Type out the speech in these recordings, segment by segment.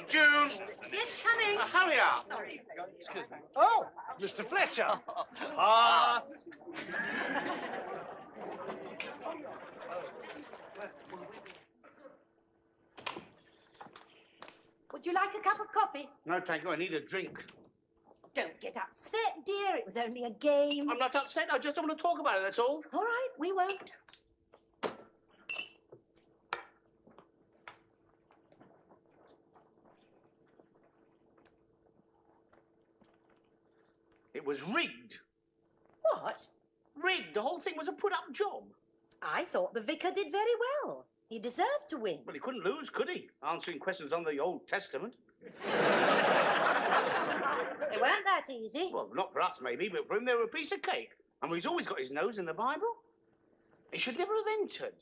June! Yes, coming. Hurry up! Sorry. Oh, Mr. Fletcher. Ah. Would you like a cup of coffee? No, thank you. I need a drink. Don't get upset, dear. It was only a game. I'm not upset. I just don't want to talk about it, that's all. All right, we won't. It was rigged. What? Rigged. The whole thing was a put-up job. I thought the vicar did very well. He deserved to win. Well, he couldn't lose, could he? Answering questions on the Old Testament. They weren't that easy. Well, not for us, maybe, but for him they were a piece of cake. And he's always got his nose in the Bible. He should never have entered.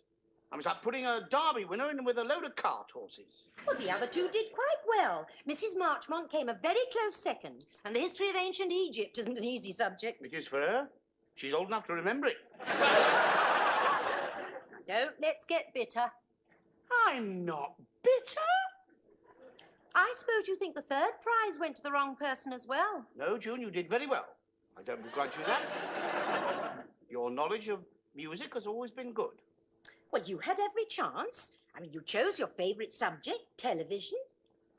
I mean, it's like putting a Derby winner in with a load of cart horses. Well, the other two did quite well. Mrs. Marchmont came a very close second, and the history of ancient Egypt isn't an easy subject. It is for her. She's old enough to remember it. Don't let's get bitter. I'm not bitter. I suppose you think the third prize went to the wrong person as well. No, June, you did very well. I don't begrudge you that. Your knowledge of music has always been good. Well, you had every chance. I mean, you chose your favourite subject, television.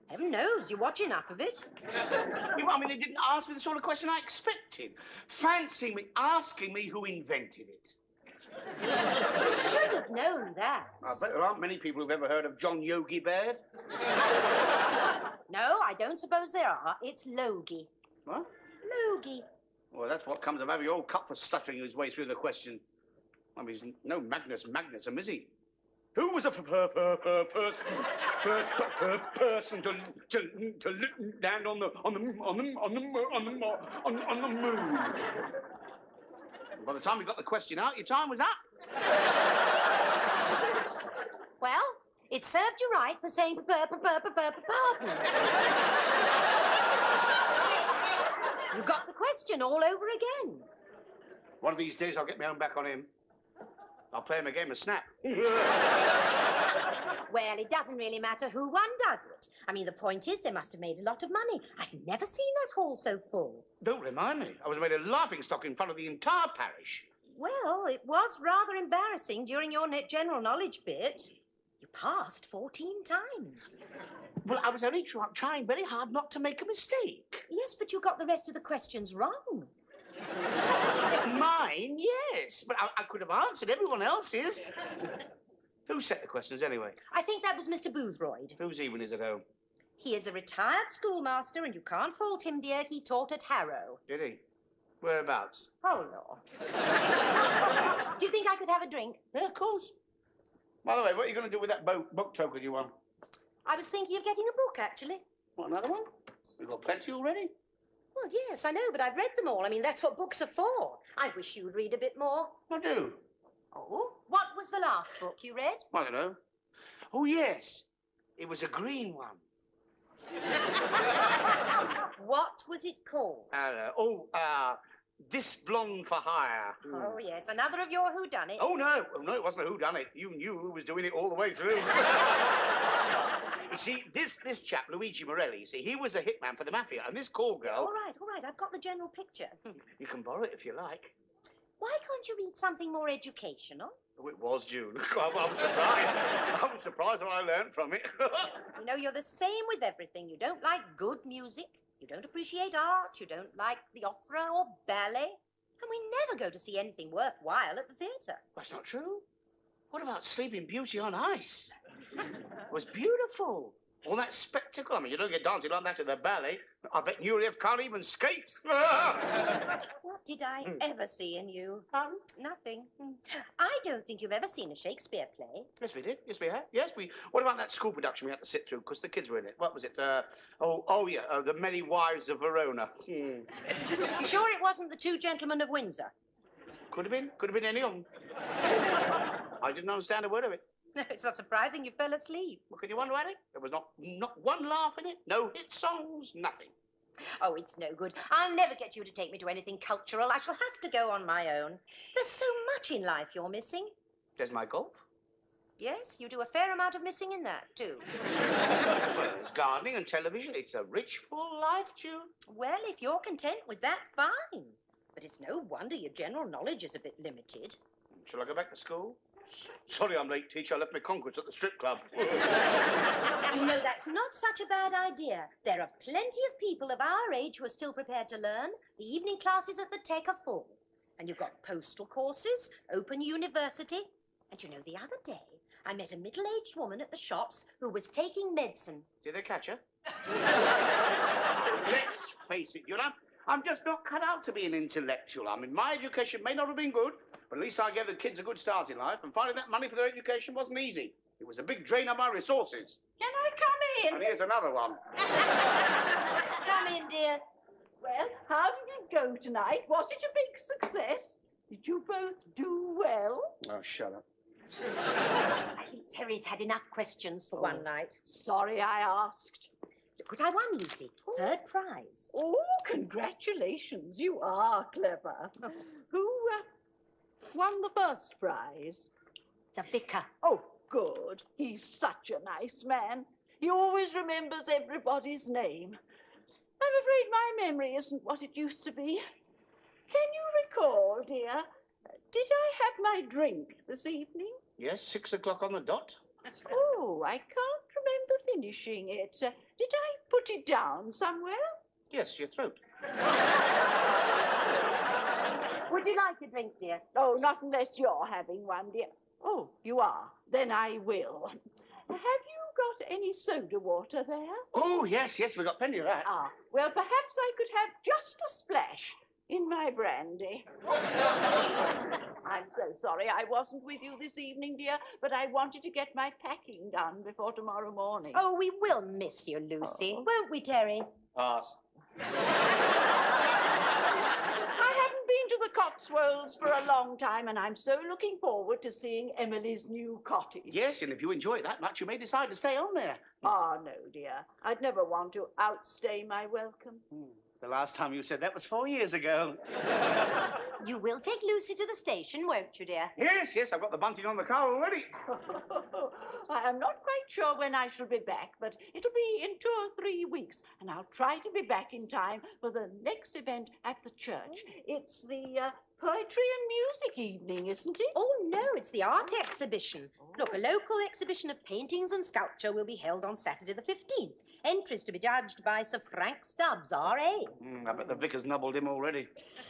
Heaven knows you watch enough of it. I mean, they didn't ask me the sort of question I expected. Fancy me asking me who invented it. You should have known that. I bet there aren't many people who've ever heard of John Yogi Baird. No, I don't suppose there are. It's Logie. What? Logie. Well, that's what comes of having your old cut for stuttering his way through the question. I mean, he's no Magnus Magnusum, is he? Who was the first person to land on the moon? By the time we got the question out, your time was up. Well, it served you right for saying pardon. You got the question all over again. One of these days, I'll get my own back on him. I'll play him a game of snap. Well, it doesn't really matter who won, does it? I mean, the point is they must have made a lot of money. I've never seen that hall so full. Don't remind me. I was made a laughingstock in front of the entire parish. Well, it was rather embarrassing during your general knowledge bit. You passed 14 times. Well, I was only trying very hard not to make a mistake. Yes, but you got the rest of the questions wrong. Mine, yes, but I could have answered everyone else's. Who set the questions, anyway? I think that was Mr. Boothroyd. Who's he when he's at home? He is a retired schoolmaster, and you can't fault him, dear. He taught at Harrow. Did he? Whereabouts? Oh, no. Do you think I could have a drink? Yeah, of course. By the way, what are you going to do with that book token you won? I was thinking of getting a book, actually. What, another one? We've got plenty already. Well, yes, I know, but I've read them all. I mean, that's what books are for. I wish you would read a bit more. I do. Oh? What was the last book you read? I don't know. Oh, yes. It was a green one. What was it called? This Blonde for Hire. Oh, yes, another of your whodunits. Oh, no. No, it wasn't a whodunit. You knew who was doing it all the way through. You see, this chap, Luigi Morelli, you see, he was a hitman for the mafia, and this call girl... All right, I've got the general picture. You can borrow it if you like. Why can't you read something more educational? Oh, it was, June. I'm surprised. I was surprised when I learned from it. You know, you're the same with everything. You don't like good music. You don't appreciate art. You don't like the opera or ballet. And we never go to see anything worthwhile at the theatre. That's not true. What about Sleeping Beauty on Ice? It was beautiful. All that spectacle. I mean, you don't get dancing like that at the ballet. I bet Nureyev can't even skate. What did I ever see in you? Nothing. I don't think you've ever seen a Shakespeare play. Yes, we did. Yes, we have. Yes, we... What about that school production we had to sit through because the kids were in it? What was it? The Many Wives of Verona. You sure it wasn't The Two Gentlemen of Windsor? Could have been. Could have been any of them. I didn't understand a word of it. No, it's not surprising you fell asleep. Well, can you wonder at it? There was not one laugh in it, no hit songs, nothing. Oh, it's no good. I'll never get you to take me to anything cultural. I shall have to go on my own. There's so much in life you're missing. There's my golf. Yes, you do a fair amount of missing in that, too. Well, it's gardening and television. It's a rich, full life, June. Well, if you're content with that, fine. But it's no wonder your general knowledge is a bit limited. Shall I go back to school? Sorry I'm late, teacher. I left my conquests at the strip club. You know, that's not such a bad idea. There are plenty of people of our age who are still prepared to learn. The evening classes at the Tech are full. And you've got postal courses, Open University. And you know, the other day, I met a middle-aged woman at the shops who was taking medicine. Did they catch her? Let's face it, I'm just not cut out to be an intellectual. I mean, my education may not have been good, but at least I gave the kids a good start in life, and finding that money for their education wasn't easy. It was a big drain on my resources. Can I come in? And here's another one. Come in, dear. Well, how did it go tonight? Was it a big success? Did you both do well? Oh, shut up. I think Terry's had enough questions for one night. Sorry I asked. Look what I won, Lucy. Third prize. Oh, congratulations. You are clever. Who won the first prize? The vicar. Oh, good. He's such a nice man. He always remembers everybody's name. I'm afraid my memory isn't what it used to be. Can you recall, dear, did I have my drink this evening? Yes, 6 o'clock on the dot. Oh, I can't remember finishing it. Did I put it down somewhere? Yes, your throat. Would you like a drink, dear? Oh, not unless you're having one, dear. Oh, you are. Then I will. Have you got any soda water there? Oh, yes, we've got plenty of that. Ah, well, perhaps I could have just a splash in my brandy. I'm so sorry I wasn't with you this evening, dear, but I wanted to get my packing done before tomorrow morning. Oh, we will miss you, Lucy. Oh. Won't we, Terry? Pass. I haven't been to the Cotswolds for a long time, and I'm so looking forward to seeing Emily's new cottage. Yes, and if you enjoy it that much, you may decide to stay on there. Ah, no, dear. I'd never want to outstay my welcome. The last time you said that was 4 years ago. You will take Lucy to the station, won't you, dear? Yes, I've got the bunting on the car already. I am not quite sure when I shall be back, but it'll be in 2 or 3 weeks, and I'll try to be back in time for the next event at the church. It's the poetry and music evening, isn't it? Oh, no, it's the art exhibition. Look, a local exhibition of paintings and sculpture will be held on Saturday the 15th. Entries to be judged by Sir Frank Stubbs, R.A. I bet the vicar's nubbled him already.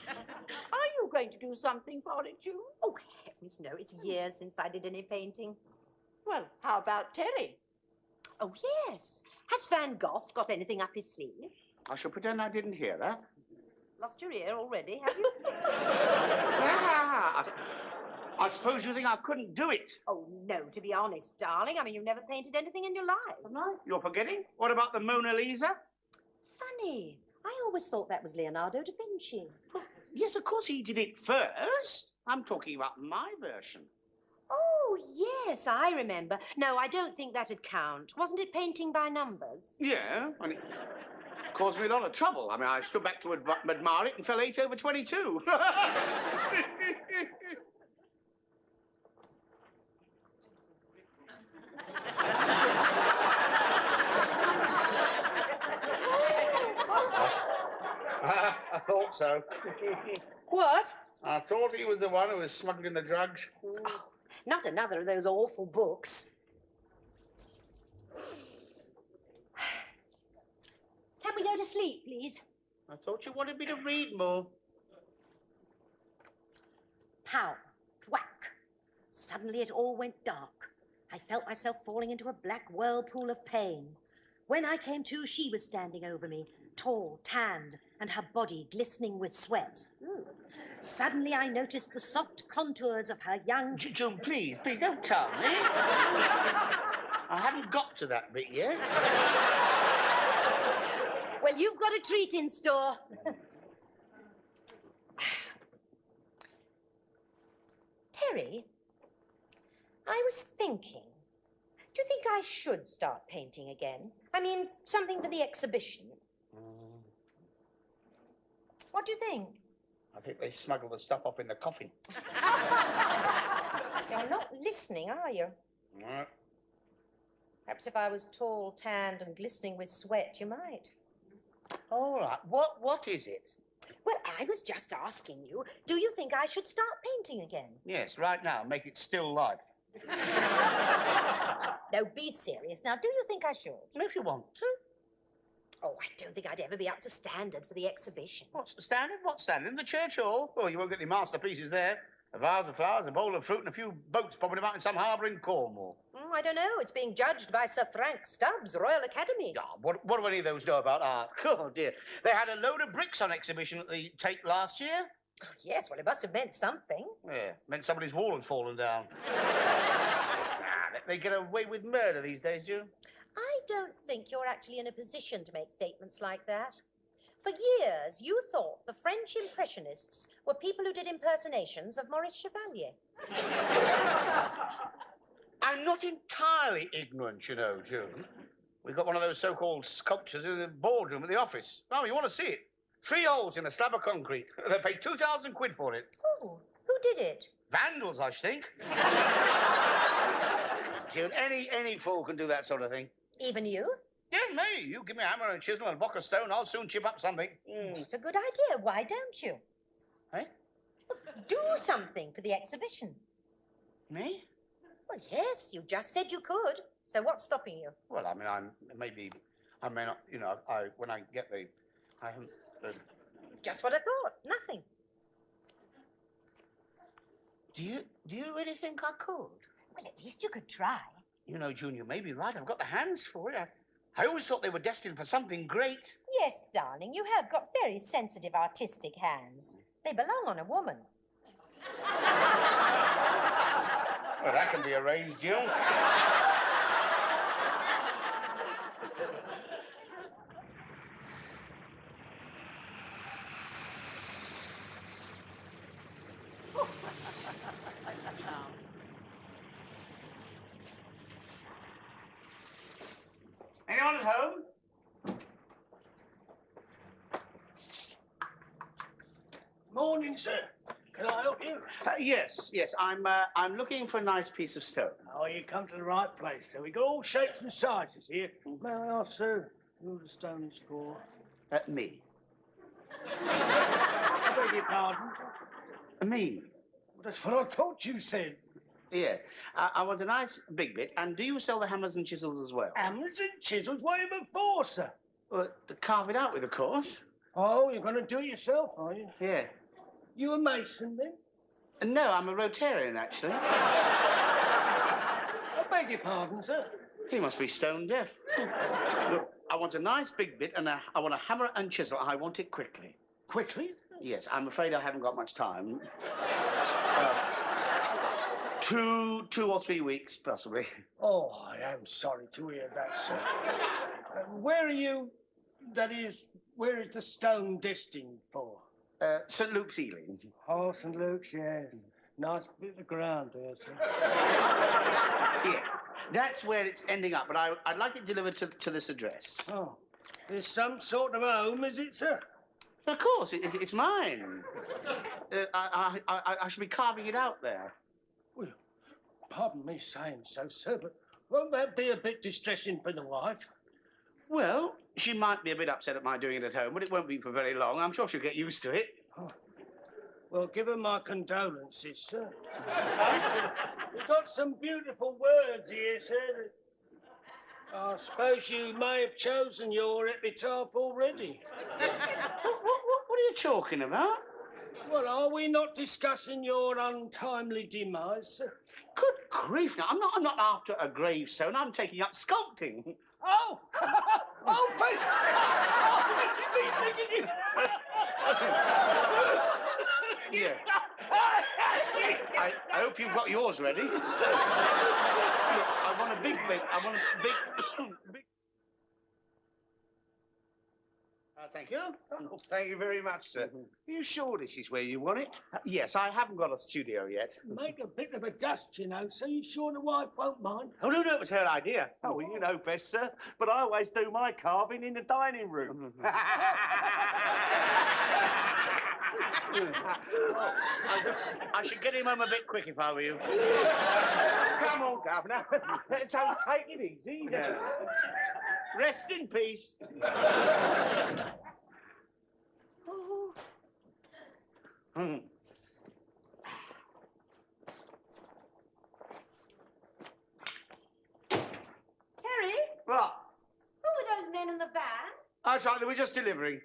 Are you going to do something for it, June? Oh, heavens, no, it's years since I did any painting. Well, how about Terry? Oh, yes. Has Van Gogh got anything up his sleeve? I shall pretend I didn't hear that. Lost your ear already, have you? I suppose you think I couldn't do it. Oh, no, to be honest, darling. I mean, you've never painted anything in your life. Haven't I? You're forgetting? What about the Mona Lisa? Funny. I always thought that was Leonardo da Vinci. Yes, of course he did it first. I'm talking about my version. Oh, yes, I remember. No, I don't think that'd count. Wasn't it painting by numbers? Yeah, and it caused me a lot of trouble. I mean, I stood back to admire it and fell 8/22. I thought so. What? I thought he was the one who was smuggling the drugs. Oh, not another of those awful books. Can we go to sleep, please? I thought you wanted me to read more. Pow, whack. Suddenly it all went dark. I felt myself falling into a black whirlpool of pain. When I came to, she was standing over me, tall, tanned, and her body glistening with sweat. Suddenly I noticed the soft contours of her young... June, please, don't tell me. I haven't got to that bit yet. Well, you've got a treat in store. Terry, I was thinking, do you think I should start painting again? I mean, something for the exhibition. What do you think? I think they smuggled the stuff off in the coffin. You're not listening, are you? Right. Perhaps if I was tall, tanned, and glistening with sweat, you might. All right. What is it? Well, I was just asking you, do you think I should start painting again? Yes, right now. Make it still life. No, be serious. Now, do you think I should? If you want to. Oh, I don't think I'd ever be up to standard for the exhibition. What's the standard? What's standard? In the church hall? Oh, you won't get any masterpieces there. A vase of flowers, a bowl of fruit, and a few boats bobbing about in some harbour in Cornwall. I don't know. It's being judged by Sir Frank Stubbs, Royal Academy. Ah, what do any of those know about art? Oh, dear. They had a load of bricks on exhibition at the Tate last year. Oh, yes, well, it must have meant something. Yeah, meant somebody's wall had fallen down. They get away with murder these days, June. I don't think you're actually in a position to make statements like that. For years, you thought the French Impressionists were people who did impersonations of Maurice Chevalier. I'm not entirely ignorant, you know, June. We've got one of those so-called sculptures in the boardroom at the office. Oh, you want to see it? 3 holes in a slab of concrete. They paid 2,000 quid for it. Oh, who did it? Vandals, I think. June, any fool can do that sort of thing. Even you? Yeah, me. You give me a hammer and a chisel and a block of stone, I'll soon chip up something. It's a good idea. Why don't you? Eh? Do something for the exhibition. Me? Well, yes, you just said you could. So what's stopping you? Well, I mean, I may not, you know, when I get the, I haven't, Just what I thought. Nothing. Do you really think I could? Well, at least you could try. You know, June, you may be right. I've got the hands for it. I always thought they were destined for something great. Yes, darling, you have got very sensitive artistic hands. They belong on a woman. Well, that can be arranged, June. Anyone at home? Morning, sir. Can I help you? Yes. I'm looking for a nice piece of stone. Oh, you come to the right place, sir. We got all shapes and sizes here. May I ask, sir, who the stone is for? Me. I beg your pardon. Me. Well, that's what I thought you said. Yeah. I want a nice big bit. And do you sell the hammers and chisels as well? Hammers and chisels way before, sir. Well, to carve it out with, of course. Oh, you're going to do it yourself, are you? Yeah. You a mason, then? No, I'm a Rotarian, actually. I beg your pardon, sir. He must be stone deaf. Look, I want a nice big bit, and I want a hammer and chisel. I want it quickly. Quickly? Yes, I'm afraid I haven't got much time. 2 or 3 weeks, possibly. Oh, I am sorry to hear that, sir. Where are you... That is, where is the stone destined for? St. Luke's, Ealing. Oh, St. Luke's, yes. Nice bit of ground there, sir. Yeah, that's where it's ending up, but I'd like it delivered to this address. Oh, there's some sort of home, is it, sir? Of course, it's mine. I should be carving it out there. Well, pardon me saying so, sir, but won't that be a bit distressing for the wife? Well, she might be a bit upset at my doing it at home, but it won't be for very long. I'm sure she'll get used to it. Oh. Well, give her my condolences, sir. You've got some beautiful words here, sir. I suppose you may have chosen your epitaph already. What are you talking about? Well, are we not discussing your untimely demise, sir? Good grief! Now, I'm not after a gravestone. I'm taking up sculpting. Oh! Oh, please! Oh, me thinking this. Yeah. I hope you've got yours ready. Look, I want a big thing. I want a big... big... thank you. Oh, thank you very much, sir. Are you sure this is where you want it? Yes, I haven't got a studio yet. Make a bit of a dust, you know, so you sure the wife won't mind? Oh, no, it was her idea. Oh, well, you know best, sir. But I always do my carving in the dining room. I should get him home a bit quick if I were you. Come on, Governor. So take it easy. Yeah. Rest in peace. Hmm. Terry, What? who were those men in the van? That's right, they were just delivering.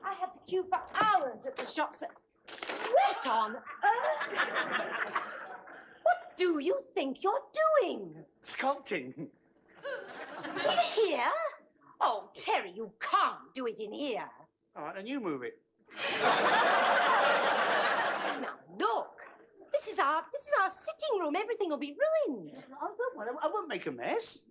I had to queue for hours at the shops. What on earth? What do you think you're doing? Sculpting. In here? Oh, Terry, you can't do it in here. All right, then you move it. Now, look. This is our sitting room. Everything will be ruined. I won't make a mess.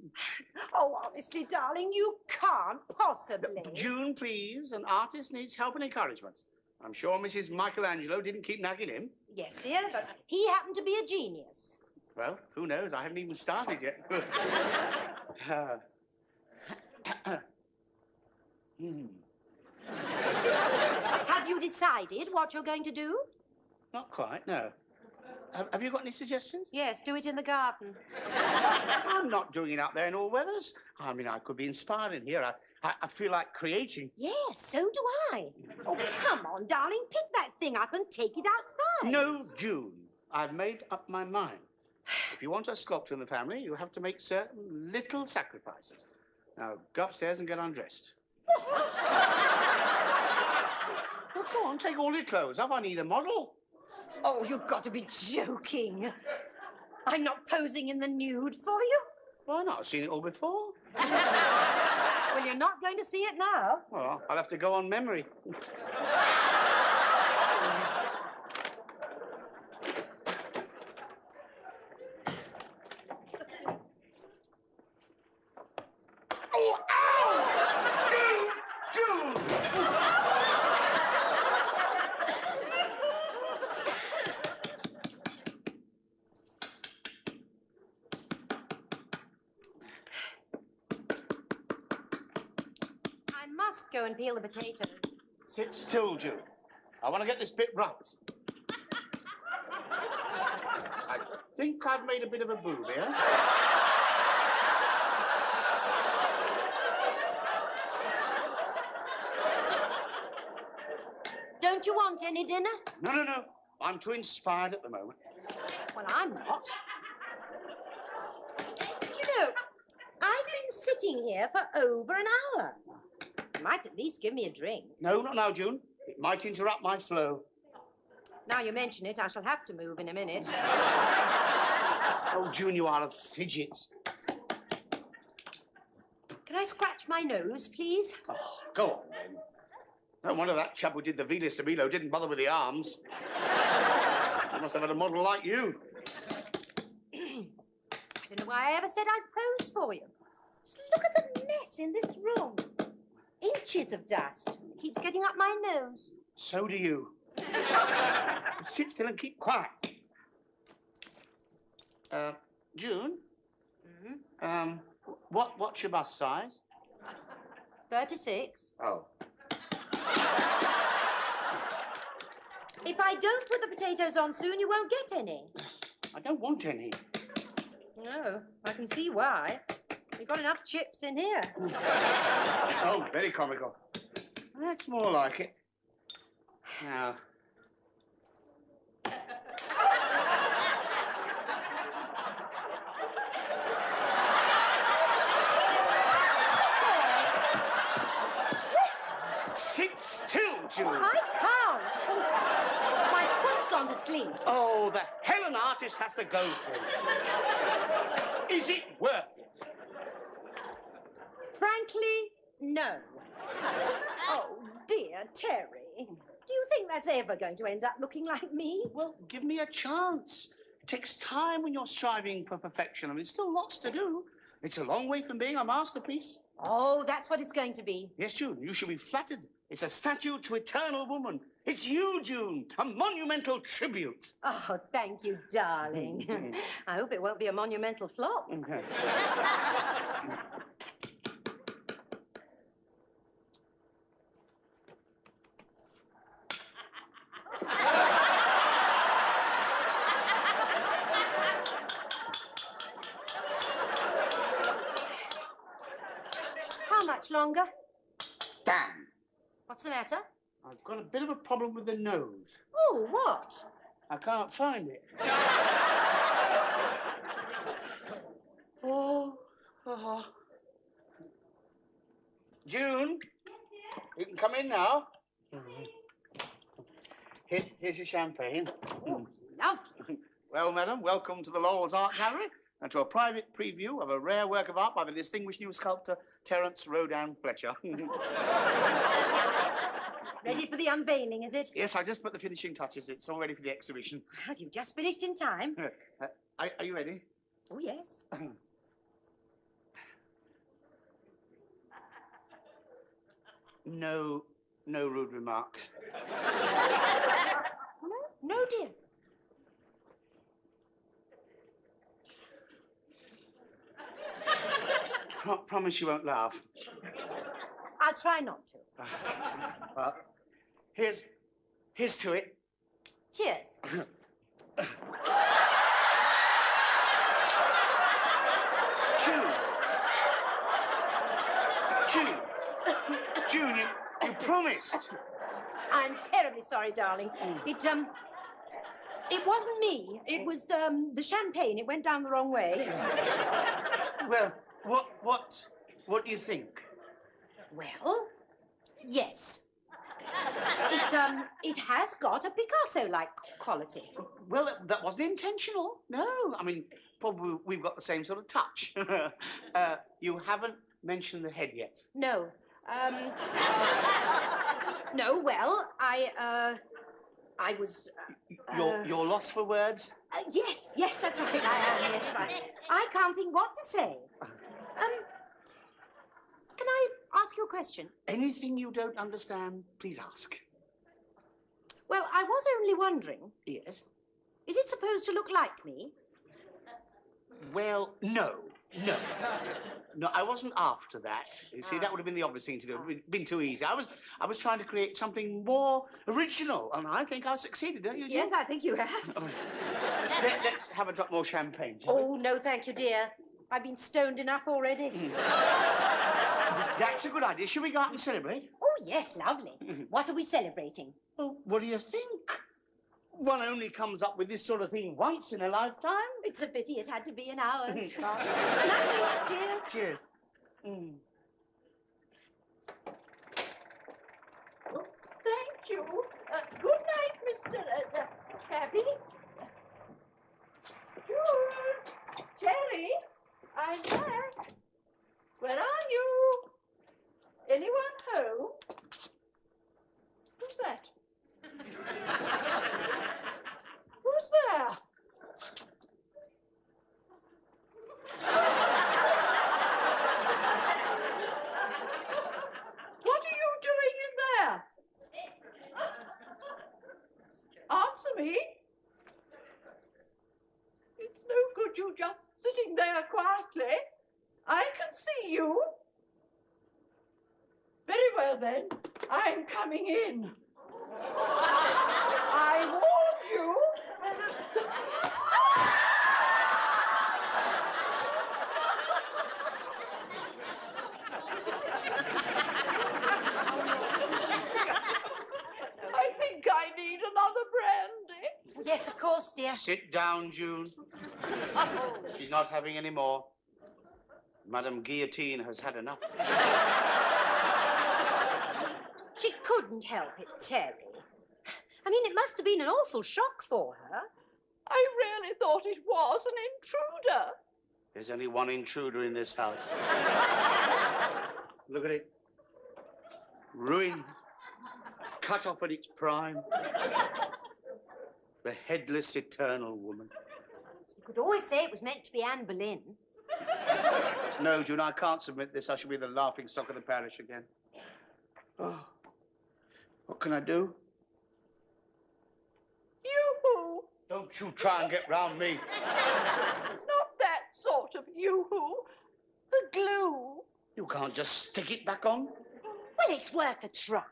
Oh, honestly, darling, you can't possibly. June, please. An artist needs help and encouragement. I'm sure Mrs. Michelangelo didn't keep nagging him. Yes, dear, but he happened to be a genius. Well, who knows? I haven't even started yet. Have you decided what you're going to do? Not quite, no. Have you got any suggestions? Yes, do it in the garden. I'm not doing it out there in all weathers. I mean, I could be inspired in here. I feel like creating. Yes, so do I. Oh, come on, darling, pick that thing up and take it outside. No, June. I've made up my mind. If you want a sculptor in the family, you have to make certain little sacrifices. Now, go upstairs and get undressed. What? Well, go on, take all your clothes off. I need a model. Oh, you've got to be joking. I'm not posing in the nude for you. Why not? I've seen it all before. Well, you're not going to see it now. Well, I'll have to go on memory. Oh, ow! June! I must go and peel the potatoes. Sit still, June. I want to get this bit right. I think I've made a bit of a boob here. Don't you want any dinner? No. I'm too inspired at the moment. Well, I'm not. You know, I've been sitting here for over an hour. You might at least give me a drink. No, not now, June. It might interrupt my flow. Now you mention it, I shall have to move in a minute. Oh, June, you are a fidget. Can I scratch my nose, please? Oh, go on, then. No wonder that chap who did the Venus de Milo didn't bother with the arms. He must have had a model like you. I don't know why I ever said I'd pose for you. Just look at the mess in this room. Inches of dust. It keeps getting up my nose. So do you. Sit still and keep quiet. June? Mm-hmm. What's your bust size? 36. Oh. If I don't put the potatoes on soon, you won't get any. I don't want any. No, I can see why. We've got enough chips in here. Oh, very comical. That's more like it. Now. Sit still, June. I can't. Oh, my foot's gone to sleep. Oh, the hell an artist has to go through. Is it worth it? Frankly, no. Oh, dear Terry. Do you think that's ever going to end up looking like me? Well, give me a chance. It takes time when you're striving for perfection. I mean, still lots to do. It's a long way from being a masterpiece. Oh, that's what it's going to be. Yes, June, you should be flattered. It's a statue to eternal woman. It's you, June, a monumental tribute. Oh, thank you, darling. I hope it won't be a monumental flop. Okay. How much longer? Damn. What's the matter? I've got a bit of a problem with the nose. Oh, what? I can't find it. Oh. June, you can come in now. Here's your champagne. Oh, lovely. Well, madam, welcome to the Laurels Art Gallery and to a private preview of a rare work of art by the distinguished new sculptor Terence Rodin Fletcher. Ready for the unveiling, is it? Yes, I just put the finishing touches. It's all ready for the exhibition. Well, you just finished in time. Are you ready? Oh, yes. No rude remarks. No, dear. Promise you won't laugh. I'll try not to. Well, here's to it. Cheers. June, you promised. I'm terribly sorry, darling. It wasn't me. It was, the champagne. It went down the wrong way. Well, what do you think? Well, yes. It has got a Picasso-like quality. Well, that wasn't intentional. No, I mean, probably we've got the same sort of touch. You haven't mentioned the head yet. No. No, well, I was... You're lost for words? Yes, that's right, I am, yes. I can't think what to say. Can I ask you a question? Anything you don't understand, please ask. Well, I was only wondering, Yes? is it supposed to look like me? Well, no. No, I wasn't after that. You see, that would have been the obvious thing to do. It would have been too easy. I was trying to create something more original, and I think I succeeded, don't you, Jill? Yes, I think you have. Let's have a drop more champagne, shall we? Oh, no, thank you, dear. I've been stoned enough already. That's a good idea. Shall we go out and celebrate? Oh, yes, lovely. What are we celebrating? Well, what do you think? One only comes up with this sort of thing once in a lifetime. It's a pity it had to be in ours. Nothing. Cheers. Cheers. Thank you. Good night, Mr. Cabby. June, Terry, I'm back. Where are you? Anyone home? Who's that? Who's there? What are you doing in there? Answer me. It's no good you just sitting there quietly. I can see you. Very well, then. I'm coming in. I warned you. I think I need another brandy. Yes, of course, dear. Sit down, June. She's not having any more. Madame Guillotine has had enough. She couldn't help it, Terry. I mean, it must have been an awful shock for her. I really thought it was an intruder. There's only one intruder in this house. Look at it. Ruined. Cut off at its prime. The headless, eternal woman. You could always say it was meant to be Anne Boleyn. No, June, I can't submit this. I shall be the laughing stock of the parish again. Oh. What can I do? Yoo-hoo! Don't you try and get round me. Not that sort of yoo-hoo. The glue. You can't just stick it back on. Well, it's worth a try.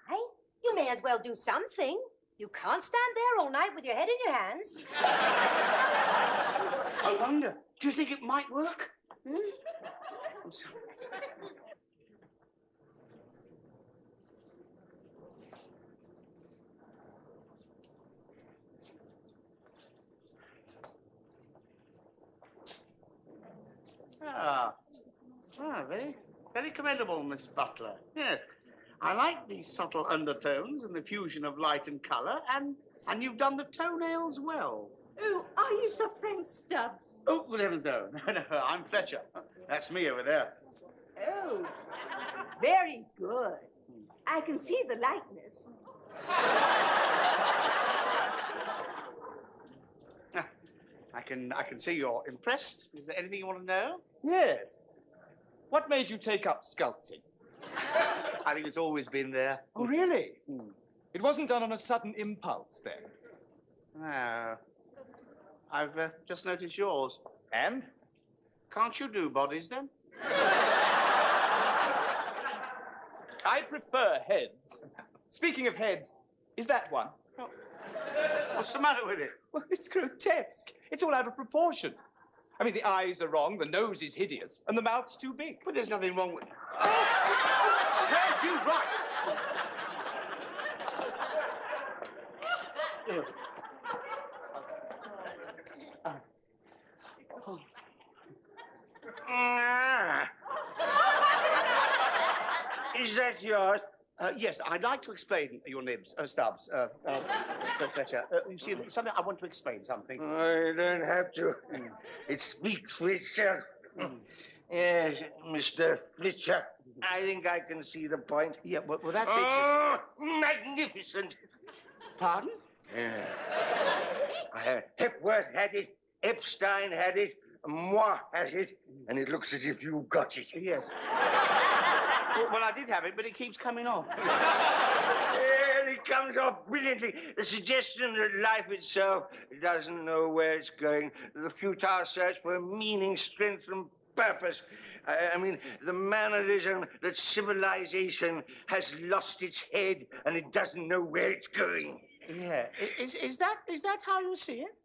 You may as well do something. You can't stand there all night with your head in your hands. I wonder, do you think it might work? I'm sorry. Ah, very, very commendable, Miss Butler. Yes, I like these subtle undertones and the fusion of light and colour, and you've done the toenails well. Oh, are you Sir Frank Stubbs? Oh, good heavens, no. No, I'm Fletcher. That's me over there. Oh, very good. I can see the likeness. I can see you're impressed. Is there anything you want to know? Yes. What made you take up sculpting? I think it's always been there. Oh, really? It wasn't done on a sudden impulse, then? No. I've just noticed yours. And? Can't you do bodies, then? I prefer heads. Speaking of heads, is that one? Oh. What's the matter with it? Well, it's grotesque. It's all out of proportion. I mean, the eyes are wrong, the nose is hideous, and the mouth's too big. But there's nothing wrong with... Oh! Serves you right! Is that yours? Yes, I'd like to explain your nibs, Stubbs, Sir Fletcher. You see, something I want to explain something. I don't have to. It speaks for itself. Yes, Mr. Fletcher. I think I can see the point. Yeah, well, that's Oh, magnificent. Pardon? Yeah. Hepworth had it, Epstein had it, Moi has it, and it looks as if you got it. Yes. Well, I did have it, but it keeps coming off. Yeah, it comes off brilliantly. The suggestion that life itself doesn't know where it's going, the futile search for meaning, strength, and purpose. I mean, the mannerism that civilization has lost its head and it doesn't know where it's going. Yeah. Is that how you see it?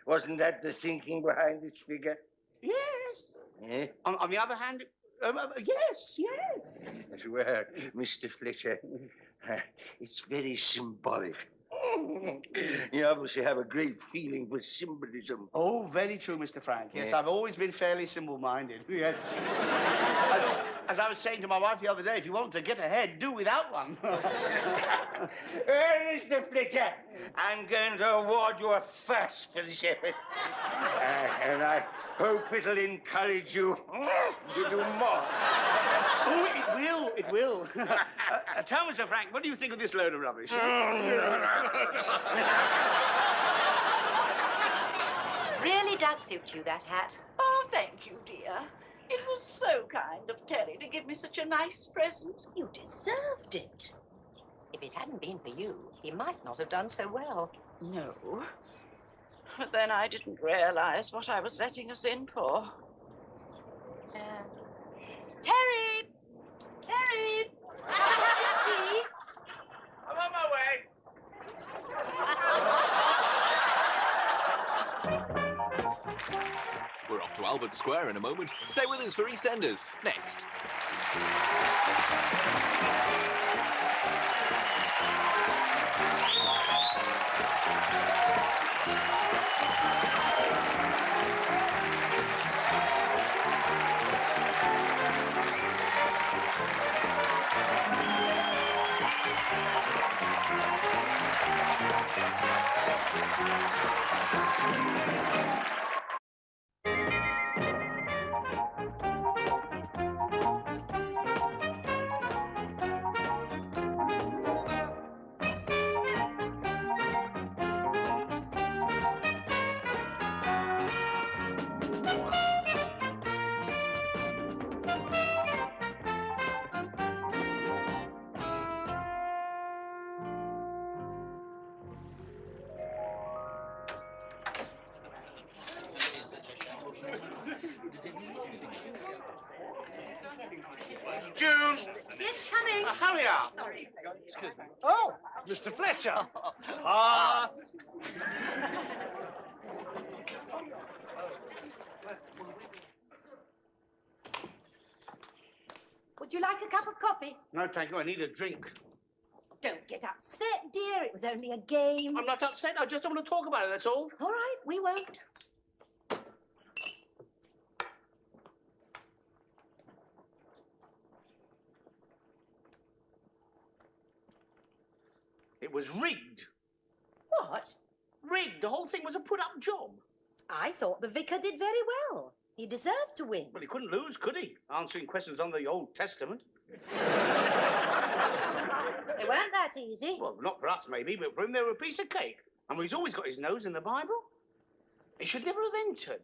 Wasn't that the thinking behind its figure? Yes. Eh? On the other hand, yes. As well, Mr. Fletcher, it's very symbolic. You obviously have a great feeling for symbolism. Oh, very true, Mr. Frank. Yes, Yeah. I've always been fairly symbol-minded. Yes. As I was saying to my wife the other day, if you want to get ahead, do without one. Mr. Fletcher, I'm going to award you a first for this effort. And I hope it'll encourage you to do more. Oh, it will. Tell me, Sir Frank, what do you think of this load of rubbish? Really does suit you, that hat. Oh, thank you, dear. It was so kind of Terry to give me such a nice present. You deserved it. If it hadn't been for you, he might not have done so well. No. But then I didn't realize what I was letting us in for. Terry! Terry! Tea? I'm on my way. We're off to Albert Square in a moment. Stay with us for EastEnders next. June, Yes, coming. hurry up. Sorry. Oh, Mr. Fletcher. Would you like a cup of coffee? No, thank you. I need a drink. Don't get upset, dear. It was only a game. I'm not upset. I just don't want to talk about it, that's all. All right, we won't. It was rigged. What? Rigged. The whole thing was a put-up job. I thought the vicar did very well. He deserved to win. Well, he couldn't lose, could he? Answering questions on the Old Testament. They weren't that easy. Well, not for us, maybe, but for him they were a piece of cake. And he's always got his nose in the Bible. He should never have entered.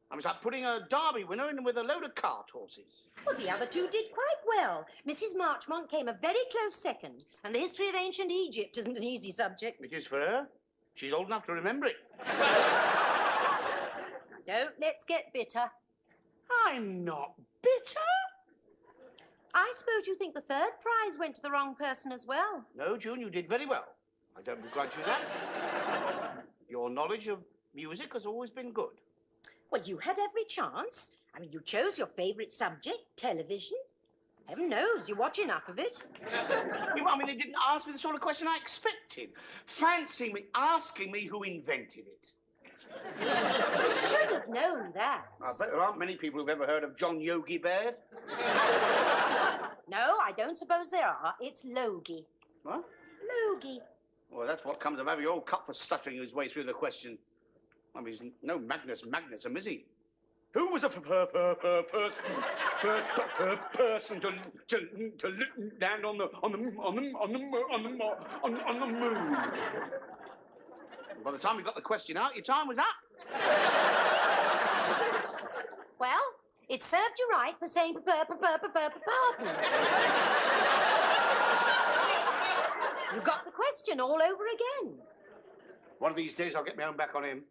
I was like putting a Derby winner in with a load of cart horses. Well, the other two did quite well. Mrs. Marchmont came a very close second, and the history of ancient Egypt isn't an easy subject. It is for her. She's old enough to remember it. Don't let's get bitter. I'm not bitter. I suppose you think the third prize went to the wrong person as well. No, June, you did very well. I don't begrudge you that. Your knowledge of music has always been good. Well, you had every chance. I mean, you chose your favourite subject, television. Heaven knows you watch enough of it. I mean, it didn't ask me the sort of question I expected. Fancy me asking me who invented it. You should have known that. I bet there aren't many people who've ever heard of John Yogi Baird. No, I don't suppose there are. It's Logie. What? Logie. Well, that's what comes of having your old cut for stuttering his way through the question. I mean, he's no Magnus Magnusum, is he? Who was the first person to land on the moon? By the time we got the question out, your time was up. Well, it served you right for saying pardon. You got the question all over again. One of these days, I'll get my own back on him.